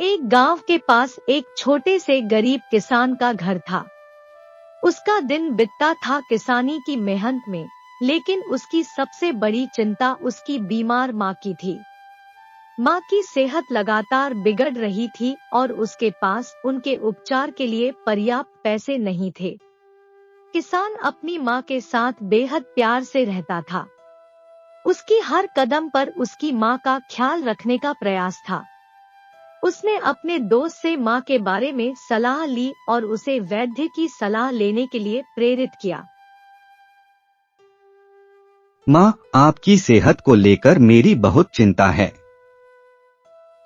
एक गांव के पास एक छोटे से गरीब किसान का घर था। उसका दिन बीतता था किसानी की मेहनत में, लेकिन उसकी सबसे बड़ी चिंता उसकी बीमार माँ की थी। माँ की सेहत लगातार बिगड़ रही थी और उसके पास उनके उपचार के लिए पर्याप्त पैसे नहीं थे। किसान अपनी माँ के साथ बेहद प्यार से रहता था। उसकी हर कदम पर उसकी माँ का ख्याल रखने का प्रयास था। उसने अपने दोस्त से माँ के बारे में सलाह ली और उसे वैद्य की सलाह लेने के लिए प्रेरित किया। माँ, आपकी सेहत को लेकर मेरी बहुत चिंता है।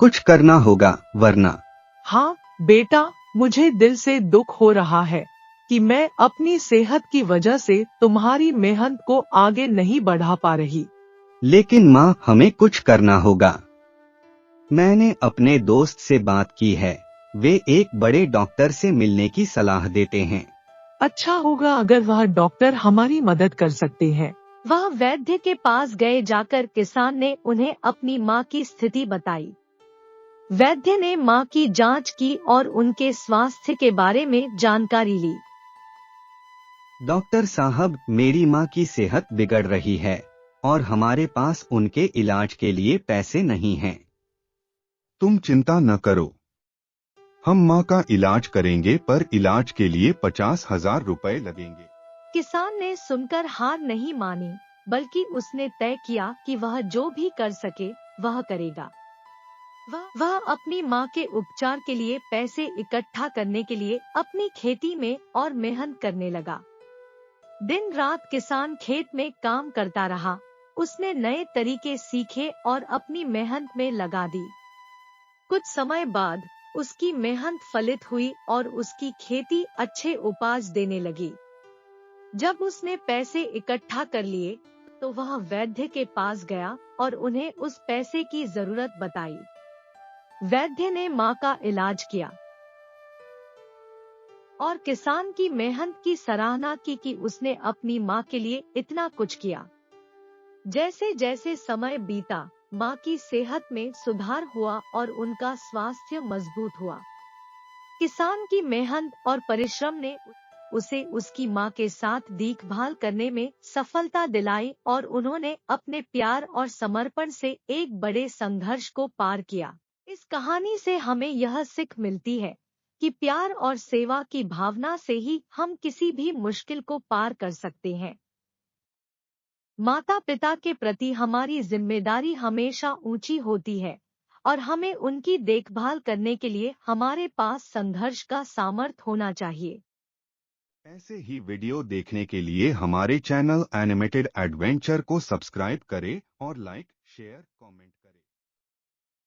कुछ करना होगा, वरना। हाँ बेटा, मुझे दिल से दुख हो रहा है कि मैं अपनी सेहत की वजह से तुम्हारी मेहनत को आगे नहीं बढ़ा पा रही। लेकिन माँ, हमें कुछ करना होगा। मैंने अपने दोस्त से बात की है। वे एक बड़े डॉक्टर से मिलने की सलाह देते हैं। अच्छा होगा अगर वह डॉक्टर हमारी मदद कर सकते हैं। वह वैद्य के पास गए। जाकर किसान ने उन्हें अपनी माँ की स्थिति बताई। वैद्य ने माँ की जांच की और उनके स्वास्थ्य के बारे में जानकारी ली। डॉक्टर साहब, मेरी माँ की सेहत बिगड़ रही है और हमारे पास उनके इलाज के लिए पैसे नहीं हैं। तुम चिंता न करो, हम माँ का इलाज करेंगे, पर इलाज के लिए 50,000 रुपए लगेंगे। किसान ने सुनकर हार नहीं मानी, बल्कि उसने तय किया कि वह जो भी कर सके वह करेगा। वह अपनी माँ के उपचार के लिए पैसे इकट्ठा करने के लिए अपनी खेती में और मेहनत करने लगा। दिन रात किसान खेत में काम करता रहा। उसने नए तरीके सीखे और अपनी मेहनत में लगा दी। कुछ समय बाद उसकी मेहनत फलित हुई और उसकी खेती अच्छे उपज देने लगी। जब उसने पैसे इकट्ठा कर लिए, तो वह वैद्य के पास गया और उन्हें उस पैसे की जरूरत बताई। वैद्य ने माँ का इलाज किया और किसान की मेहनत की सराहना की कि उसने अपनी माँ के लिए इतना कुछ किया। जैसे जैसे समय बीता, माँ की सेहत में सुधार हुआ और उनका स्वास्थ्य मजबूत हुआ। किसान की मेहनत और परिश्रम ने उसे उसकी माँ के साथ देखभाल करने में सफलता दिलाई और उन्होंने अपने प्यार और समर्पण से एक बड़े संघर्ष को पार किया। इस कहानी से हमें यह सीख मिलती है कि प्यार और सेवा की भावना से ही हम किसी भी मुश्किल को पार कर सकते हैं। माता पिता के प्रति हमारी जिम्मेदारी हमेशा ऊंची होती है और हमें उनकी देखभाल करने के लिए हमारे पास संघर्ष का सामर्थ्य होना चाहिए। ऐसे ही वीडियो देखने के लिए हमारे चैनल एनिमेटेड एडवेंचर को सब्सक्राइब करें और लाइक, शेयर, कमेंट